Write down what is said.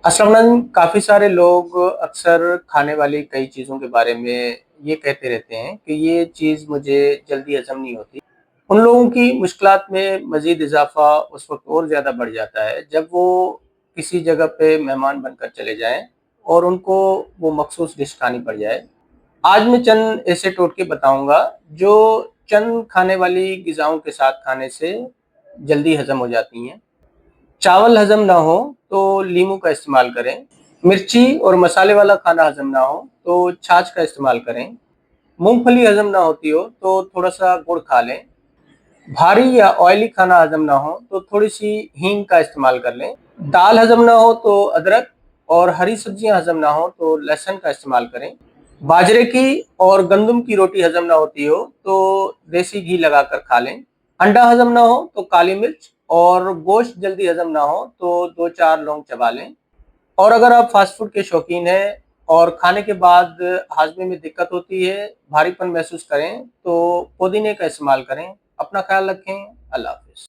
अस्सलाम वालेकुम। काफ़ी सारे लोग अक्सर खाने वाली कई चीज़ों के बारे में ये कहते रहते हैं कि ये चीज़ मुझे जल्दी हज़म नहीं होती। उन लोगों की मुश्किलात में मज़ीद इज़ाफ़ा उस वक़्त और ज़्यादा बढ़ जाता है जब वो किसी जगह पे मेहमान बनकर चले जाएँ और उनको वो मख़सूस डिश खानी पड़ जाए। आज मैं चंद ऐसे टोटके बताऊँगा जो चंद खाने वाली ग़िज़ाओं के साथ खाने से जल्दी हज़म हो जाती हैं। चावल हज़म ना हो तो लीमू का इस्तेमाल करें। मिर्ची और मसाले वाला खाना हज़म ना हो तो छाछ का इस्तेमाल करें। मूँगफली हज़म ना होती हो तो थोड़ा-सा गुड़ खा लें। भारी या ऑयली खाना हज़म ना हो तो थोड़ी-सी हींग का इस्तेमाल कर लें। दाल हज़म ना हो तो अदरक और हरी सब्जियाँ हज़म ना हो तो लहसुन का इस्तेमाल करें। बाजरे की और गंदम की रोटी हज़म ना होती हो तो देसी घी लगाकर खा लें। अंडा हज़म ना हो तो काली मिर्च और गोश्त जल्दी हज़म ना हो तो 2-4 लौंग चबा लें। और अगर आप फ़ास्ट फ़ूड के शौकीन हैं और खाने के बाद हाज़मे में दिक्कत होती है, भारीपन महसूस करें, तो पुदीने का इस्तेमाल करें। अपना ख़्याल रखें। अल्लाह हाफ़िज़।